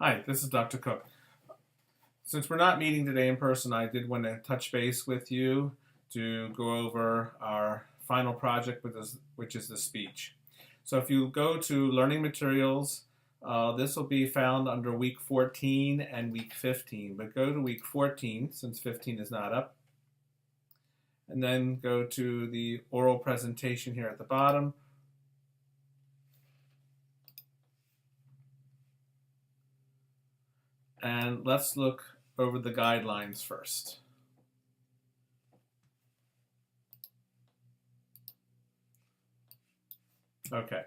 Hi, this is Dr. Cook. Since we're not meeting today in person, I did want to touch base with you to go over our final project, which is the speech. So if you go to Learning Materials, this will be found under week 14 and week 15. But go to week 14, since 15 is not up, and then go to the oral presentation here at the bottom. And let's look over the guidelines first. Okay,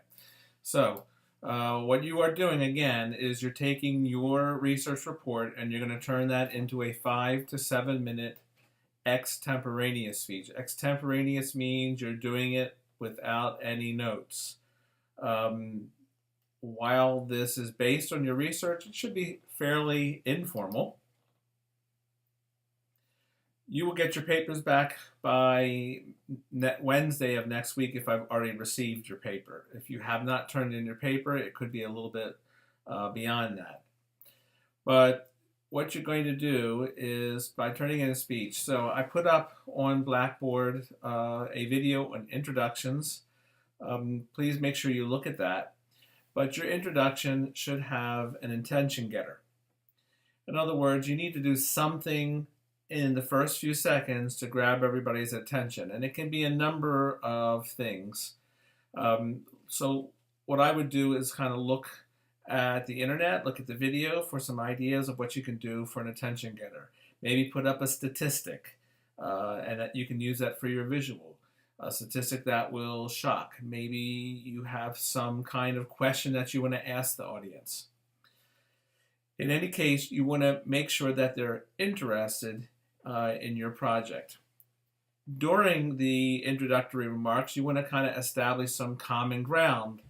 so what you are doing again is you're taking your research report and you're going to turn that into a 5 to 7 minute extemporaneous speech. Extemporaneous means you're doing it without any notes. While this is based on your research, it should be fairly informal. You will get your papers back by Wednesday of next week if I've already received your paper. If you have not turned in your paper, it could be a little bit beyond that. But what you're going to do is by turning in a speech. So I put up on Blackboard a video on introductions. Please make sure you look at that. But your introduction should have an intention getter. In other words, you need to do something in the first few seconds to grab everybody's attention. And it can be a number of things. So what I would do is kind of look at the internet, look at the video for some ideas of what you can do for an attention getter. Maybe put up a statistic, and that you can use that for your visual. A statistic that will shock. Maybe you have some kind of question that you want to ask the audience. In any case, you want to make sure that they're interested in your project. During the introductory remarks, you want to kind of establish some common ground.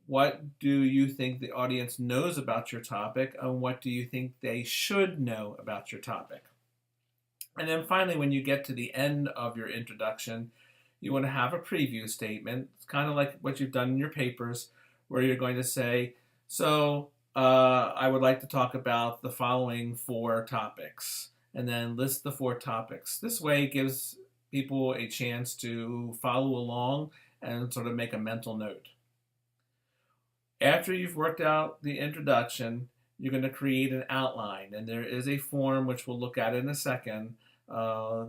What do you think the audience knows about your topic, and what do you think they should know about your topic? And then finally, when you get to the end of your introduction, you want to have a preview statement. It's kind of like what you've done in your papers, where you're going to say, so I would like to talk about the following 4 topics, and then list the 4 topics. This way it gives people a chance to follow along and sort of make a mental note. After you've worked out the introduction, you're going to create an outline, and there is a form which we'll look at in a second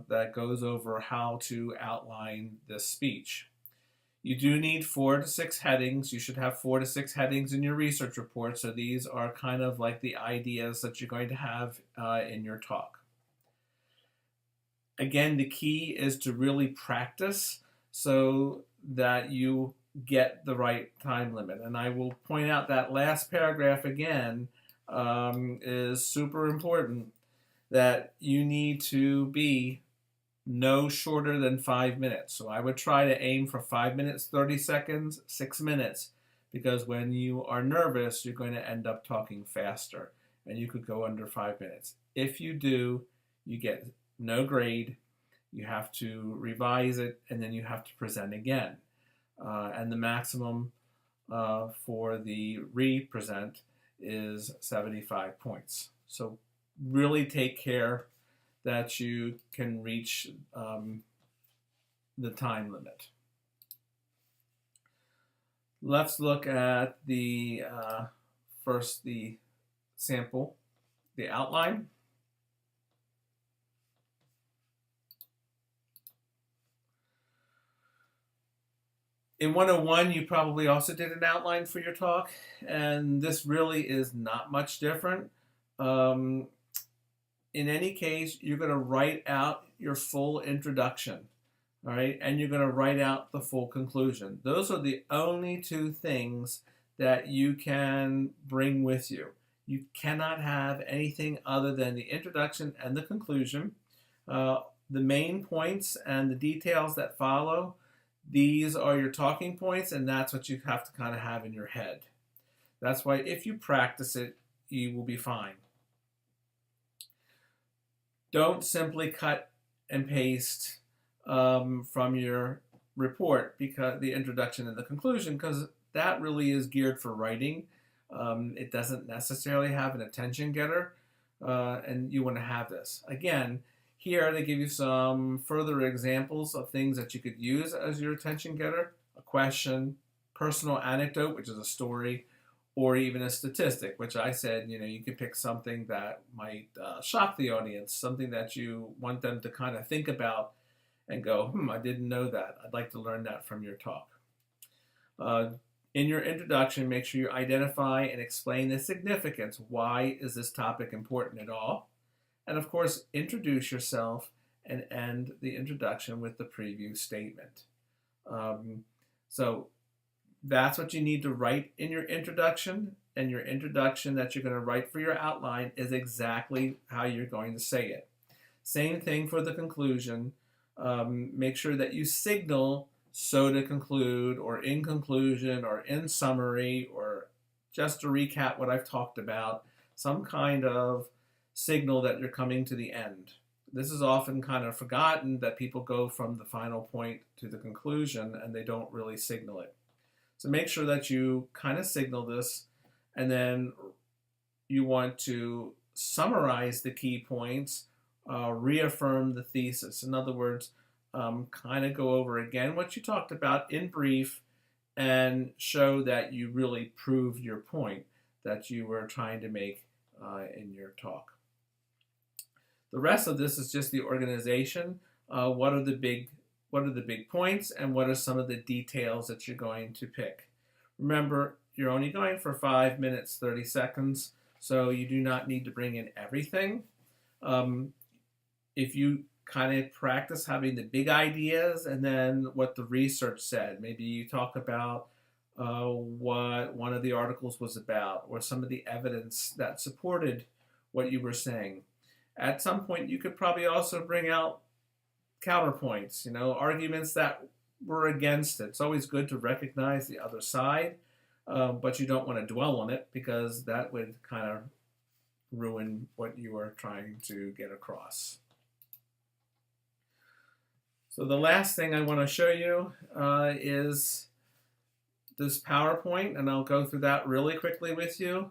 that goes over how to outline this speech. You do need 4 to 6 headings. You should have 4 to 6 headings in your research report, so these are kind of like the ideas that you're going to have in your talk. Again, the key is to really practice so that you get the right time limit. And I will point out that last paragraph again is super important, that you need to be no shorter than 5 minutes. So I would try to aim for 5 minutes, 30 seconds, 6 minutes, because when you are nervous, you're going to end up talking faster, and you could go under 5 minutes. If you do, you get no grade. You have to revise it, and then you have to present again. And the maximum for the re-present is 75 points. So really take care that you can reach the time limit. Let's look at the first the sample, the outline. In 101, you probably also did an outline for your talk, and this really is not much different. In any case, you're going to write out your full introduction, all right, and you're going to write out the full conclusion. Those are the only 2 things that you can bring with you. You cannot have anything other than the introduction and the conclusion. The main points and the details that follow, these are your talking points, and that's what you have to kind of have in your head. That's why if you practice it, you will be fine. Don't simply cut and paste from your report, because the introduction and the conclusion, because that really is geared for writing. It doesn't necessarily have an attention getter, and you want to have this. Again, here they give you some further examples of things that you could use as your attention getter: a question, personal anecdote, which is a story, or even a statistic, which I said, you can pick something that might shock the audience, something that you want them to kind of think about and go, I didn't know that. I'd like to learn that from your talk. In your introduction, make sure you identify and explain the significance. Why is this topic important at all? And of course, introduce yourself and end the introduction with the preview statement. So that's what you need to write in your introduction, and your introduction that you're going to write for your outline is exactly how you're going to say it. Same thing for the conclusion. Make sure that you signal so to conclude, or in conclusion, or in summary, or just to recap what I've talked about, some kind of signal that you're coming to the end. This is often kind of forgotten, that people go from the final point to the conclusion and they don't really signal it. So make sure that you kind of signal this, and then you want to summarize the key points, reaffirm the thesis. In other words, kind of go over again what you talked about in brief and show that you really proved your point that you were trying to make in your talk. The rest of this is just the organization. What are the big points, and what are some of the details that you're going to pick? Remember, you're only going for 5 minutes, 30 seconds, so you do not need to bring in everything. If you kind of practice having the big ideas and then what the research said, maybe you talk about what one of the articles was about, or some of the evidence that supported what you were saying. At some point, you could probably also bring out counterpoints, arguments that were against it. It's always good to recognize the other side, but you don't want to dwell on it, because that would kind of ruin what you are trying to get across. So the last thing I want to show you is this PowerPoint, and I'll go through that really quickly with you.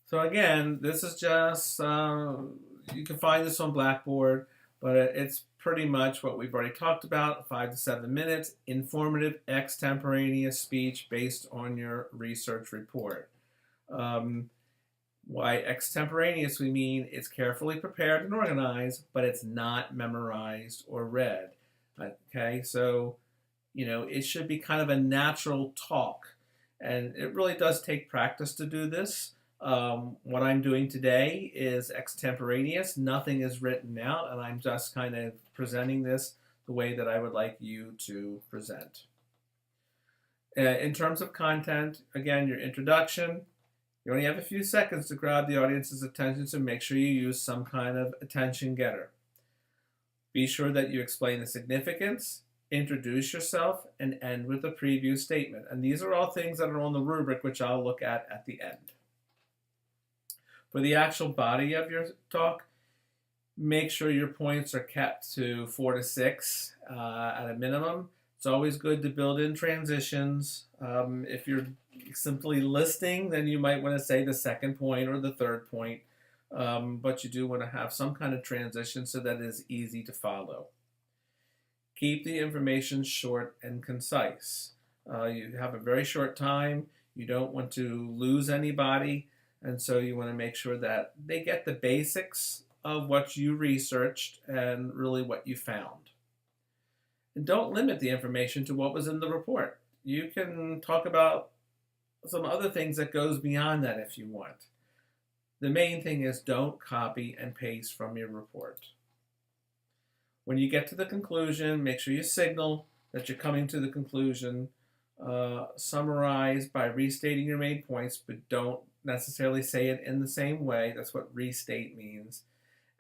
So again, this is just, you can find this on Blackboard, but it's pretty much what we've already talked about: 5 to 7 minutes, informative extemporaneous speech based on your research report. Why extemporaneous? We mean it's carefully prepared and organized, but it's not memorized or read. Okay, so it should be kind of a natural talk, and it really does take practice to do this. What I'm doing today is extemporaneous. Nothing is written out, and I'm just kind of presenting this the way that I would like you to present. In terms of content, again, your introduction. You only have a few seconds to grab the audience's attention, so make sure you use some kind of attention getter. Be sure that you explain the significance, introduce yourself, and end with a preview statement. And these are all things that are on the rubric, which I'll look at the end. For the actual body of your talk, make sure your points are kept to 4 to 6 at a minimum. It's always good to build in transitions. If you're simply listing, then you might want to say the second point or the third point, but you do want to have some kind of transition so that it is easy to follow. Keep the information short and concise. You have a very short time. You don't want to lose anybody, and so you want to make sure that they get the basics of what you researched and really what you found. And don't limit the information to what was in the report. You can talk about some other things that goes beyond that if you want. The main thing is don't copy and paste from your report. When you get to the conclusion, make sure you signal that you're coming to the conclusion. Summarize by restating your main points, but don't necessarily say it in the same way. That's what restate means.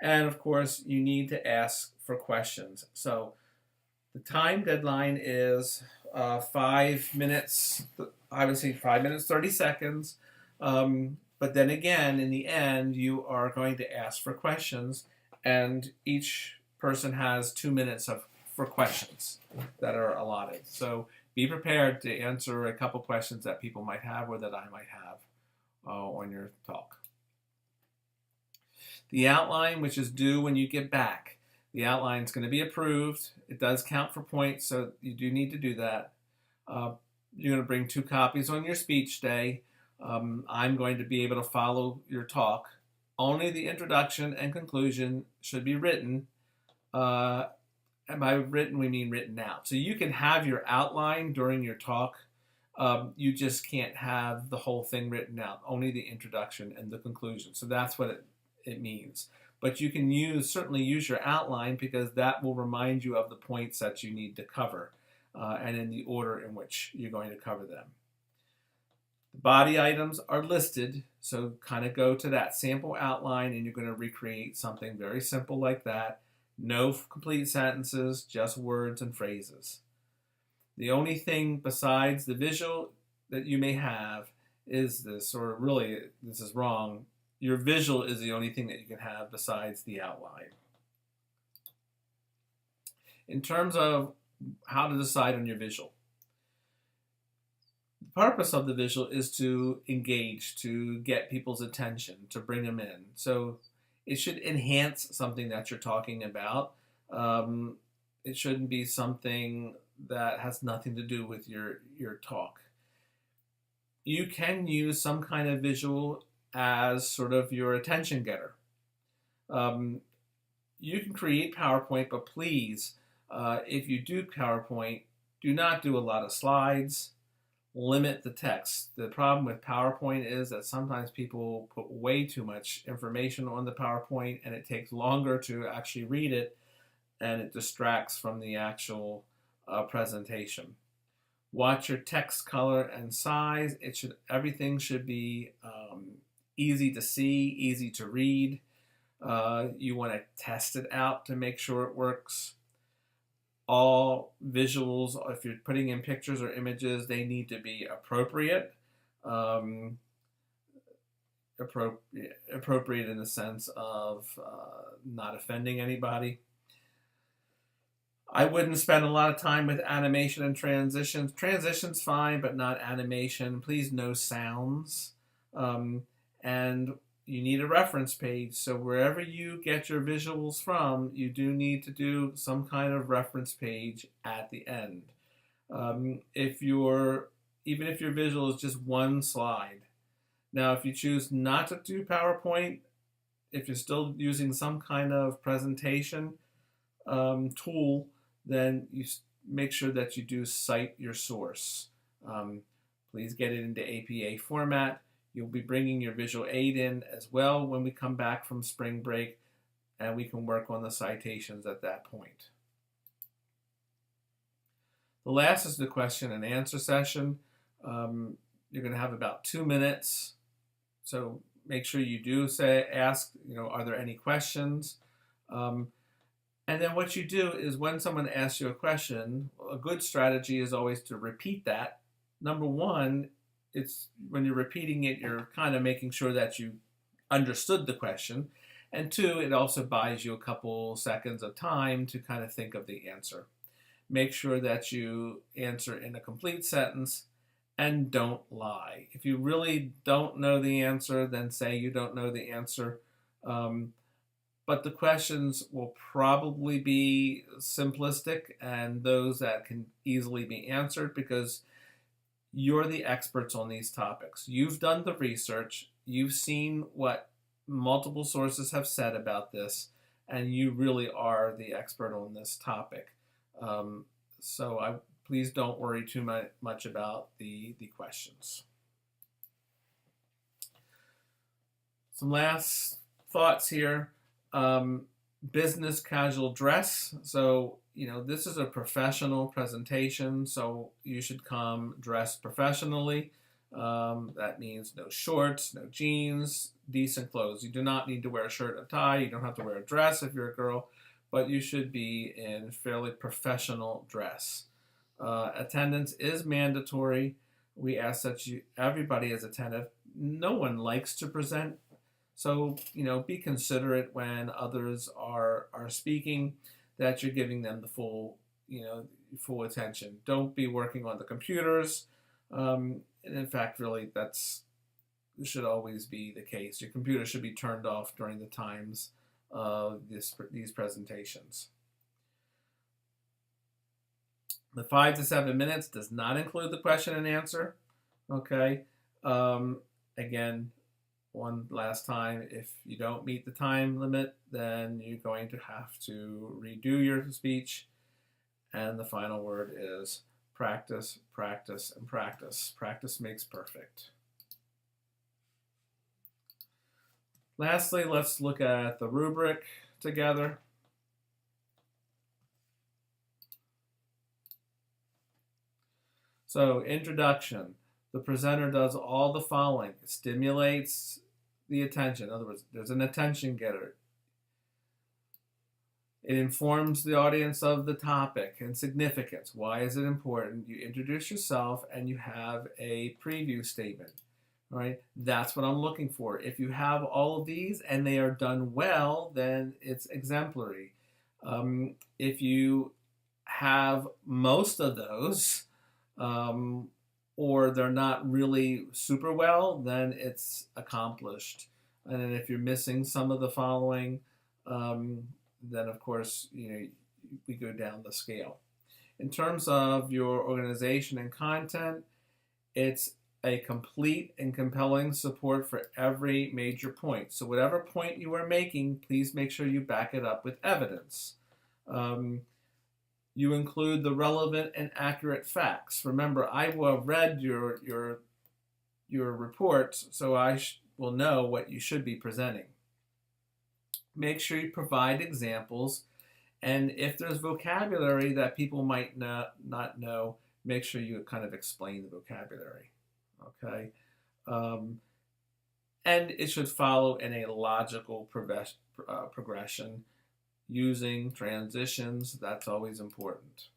And of course, you need to ask for questions. So the time deadline is 5 minutes, I would say 5 minutes, 30 seconds. But then again, in the end, you are going to ask for questions, and each person has 2 minutes for questions that are allotted. So be prepared to answer a couple questions that people might have or that I might have on your talk. The outline, which is due when you get back. The outline is going to be approved. It does count for points, so you do need to do that. You're going to bring 2 copies on your speech day. I'm going to be able to follow your talk. Only the introduction and conclusion should be written. And by written, we mean written out. So you can have your outline during your talk. You just can't have the whole thing written out, only the introduction and the conclusion. So that's what it means. But you can certainly use your outline, because that will remind you of the points that you need to cover and in the order in which you're going to cover them. The body items are listed, so kind of go to that sample outline and you're going to recreate something very simple like that. No complete sentences, just words and phrases. The only thing besides the visual that you may have is this, or really this is wrong, your visual is the only thing that you can have besides the outline. In terms of how to decide on your visual, the purpose of the visual is to engage, to get people's attention, to bring them in. So it should enhance something that you're talking about. It shouldn't be something that has nothing to do with your talk. You can use some kind of visual as sort of your attention getter. You can create PowerPoint, but please, if you do PowerPoint, do not do a lot of slides. Limit the text. The problem with PowerPoint is that sometimes people put way too much information on the PowerPoint and it takes longer to actually read it, and it distracts from the actual presentation. Watch your text color and size. Everything should be easy to see, easy to read. You want to test it out to make sure it works. All visuals, if you're putting in pictures or images, they need to be appropriate. Appropriate in the sense of not offending anybody. I wouldn't spend a lot of time with animation and transitions. Transitions fine, but not animation. Please no sounds. And you need a reference page. So wherever you get your visuals from, you do need to do some kind of reference page at the end. Even if your visual is just one slide. Now, if you choose not to do PowerPoint, if you're still using some kind of presentation tool, then you make sure that you do cite your source. Please get it into APA format. You'll be bringing your visual aid in as well when we come back from spring break, and we can work on the citations at that point. The last is the question and answer session. You're going to have about 2 minutes, so make sure you do ask, are there any questions? And then what you do is when someone asks you a question, a good strategy is always to repeat that. Number one, it's when you're repeating it, you're kind of making sure that you understood the question. And 2, it also buys you a couple seconds of time to kind of think of the answer. Make sure that you answer in a complete sentence and don't lie. If you really don't know the answer, then say you don't know the answer. But the questions will probably be simplistic and those that can easily be answered, because you're the experts on these topics. You've done the research. You've seen what multiple sources have said about this, and you really are the expert on this topic. So please don't worry too much about the questions. Some last thoughts here. Business casual dress. So, this is a professional presentation, so you should come dressed professionally. That means no shorts, no jeans, decent clothes. You do not need to wear a shirt and tie. You don't have to wear a dress if you're a girl, but you should be in fairly professional dress. Attendance is mandatory. We ask that everybody is attentive. No one likes to present, so be considerate when others are speaking, that you're giving them the full full attention. Don't be working on the computers. And in fact, really, this should always be the case. Your computer should be turned off during the times of these presentations. The 5 to 7 minutes does not include the question and answer. Okay. Again, one last time, if you don't meet the time limit, then you're going to have to redo your speech. And the final word is practice, practice, and practice. Practice makes perfect. Lastly, let's look at the rubric together. So, introduction. The presenter does all the following. It stimulates the attention. In other words, there's an attention getter. It informs the audience of the topic and significance. Why is it important? You introduce yourself and you have a preview statement. All right, that's what I'm looking for. If you have all of these and they are done well, then it's exemplary. If you have most of those, or they're not really super well, then it's accomplished. And then if you're missing some of the following, then of course, we go down the scale. In terms of your organization and content, it's a complete and compelling support for every major point. So whatever point you are making, please make sure you back it up with evidence. You include the relevant and accurate facts. Remember, I will have read your report, so I will know what you should be presenting. Make sure you provide examples, and if there's vocabulary that people might not know, make sure you kind of explain the vocabulary. Okay, and it should follow in a logical progression. Using transitions, that's always important.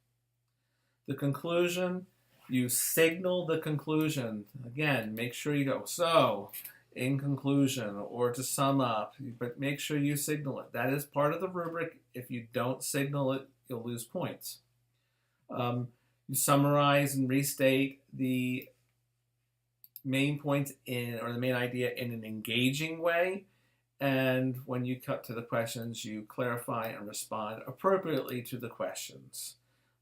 The conclusion, you signal the conclusion. Again, make sure you go, so, in conclusion, or to sum up, but make sure you signal it. That is part of the rubric. If you don't signal it, you'll lose points. You summarize and restate the main points or the main idea in an engaging way. And when you cut to the questions, you clarify and respond appropriately to the questions.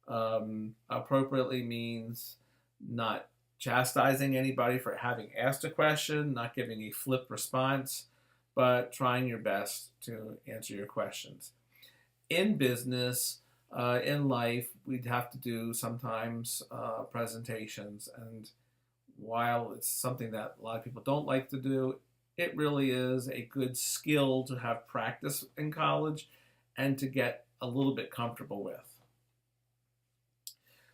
Appropriately means not chastising anybody for having asked a question, not giving a flip response, but trying your best to answer your questions. In business, in life, we'd have to do sometimes presentations. And while it's something that a lot of people don't like to do, it really is a good skill to have practice in college and to get a little bit comfortable with.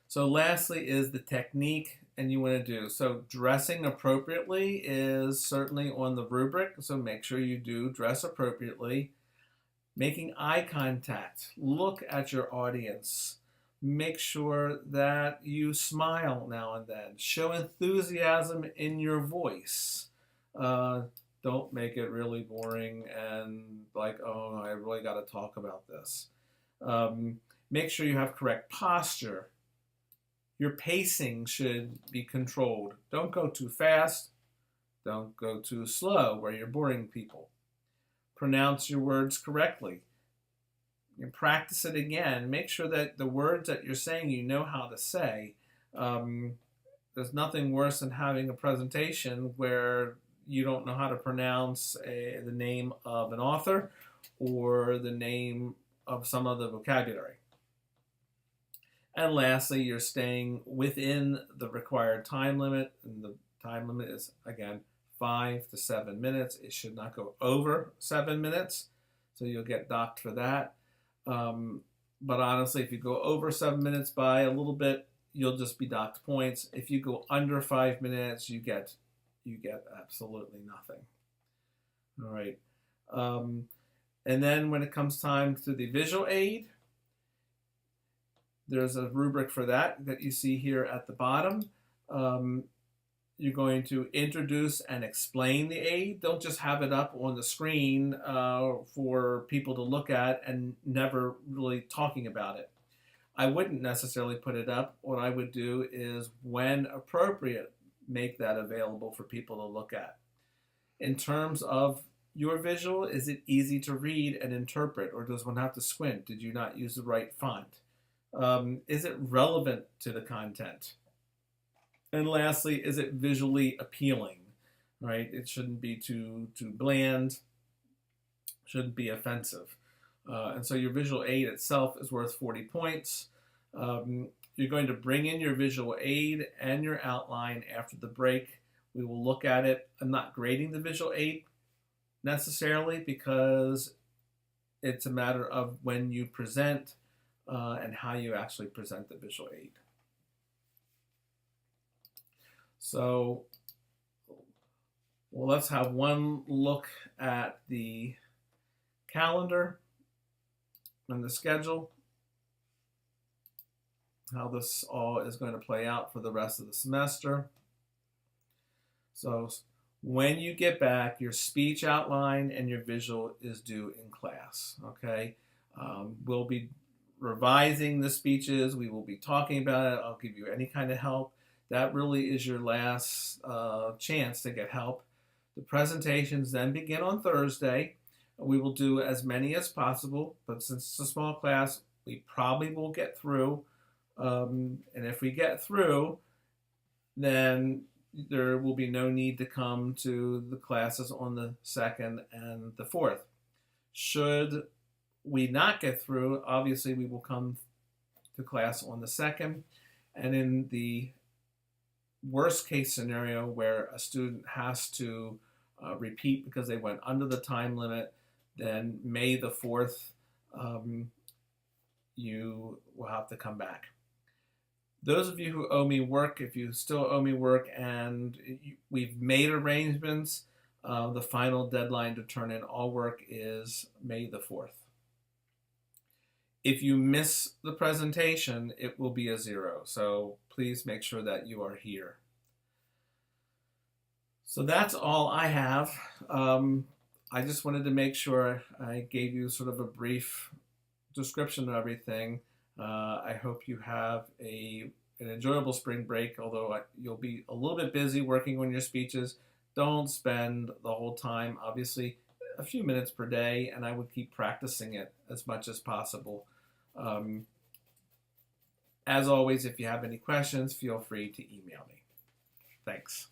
So lastly is the technique and you want to do. So dressing appropriately is certainly on the rubric, so make sure you do dress appropriately. Making eye contact, look at your audience. Make sure that you smile now and then. Show enthusiasm in your voice. Don't make it really boring and like, oh, I really got to talk about this. Make sure you have correct posture. Your pacing should be controlled. Don't go too fast. Don't go too slow where you're boring people. Pronounce your words correctly. And practice it again. Make sure that the words that you're saying you know how to say. There's nothing worse than having a presentation where you don't know how to pronounce the name of an author or the name of some other vocabulary. And lastly, you're staying within the required time limit. And the time limit is, again, 5 to 7 minutes. It should not go over 7 minutes, so you'll get docked for that. But honestly, if you go over 7 minutes by a little bit, you'll just be docked points. If you go under 5 minutes, you get absolutely nothing. All right. And then when it comes time to the visual aid, there's a rubric for that you see here at the bottom. You're going to introduce and explain the aid. Don't just have it up on the screen for people to look at and never really talking about it. I wouldn't necessarily put it up. What I would do is, when appropriate, make that available for people to look at. In terms of your visual, is it easy to read and interpret, or does one have to squint? Did you not use the right font? Is it relevant to the content? And lastly, is it visually appealing? Right? It shouldn't be too bland, shouldn't be offensive. And so your visual aid itself is worth 40 points. You're going to bring in your visual aid and your outline after the break. We will look at it. I'm not grading the visual aid necessarily, because it's a matter of when you present and how you actually present the visual aid. So, well, let's have one look at the calendar and the schedule, how this all is going to play out for the rest of the semester. So when you get back, your speech outline and your visual is due in class, okay? We'll be revising the speeches. We will be talking about it. I'll give you any kind of help. That really is your last chance to get help. The presentations then begin on Thursday. We will do as many as possible, but since it's a small class, we probably will get through. And if we get through, then there will be no need to come to the classes on the 2nd and the 4th. Should we not get through, obviously we will come to class on the 2nd. And in the worst case scenario where a student has to repeat because they went under the time limit, then May the 4th, you will have to come back. Those of you who owe me work, if you still owe me work and we've made arrangements, the final deadline to turn in all work is May the 4th. If you miss the presentation, it will be a 0. So please make sure that you are here. So that's all I have. I just wanted to make sure I gave you sort of a brief description of everything. I hope you have an enjoyable spring break, although you'll be a little bit busy working on your speeches. Don't spend the whole time, obviously, a few minutes per day, and I would keep practicing it as much as possible. As always, if you have any questions, feel free to email me. Thanks.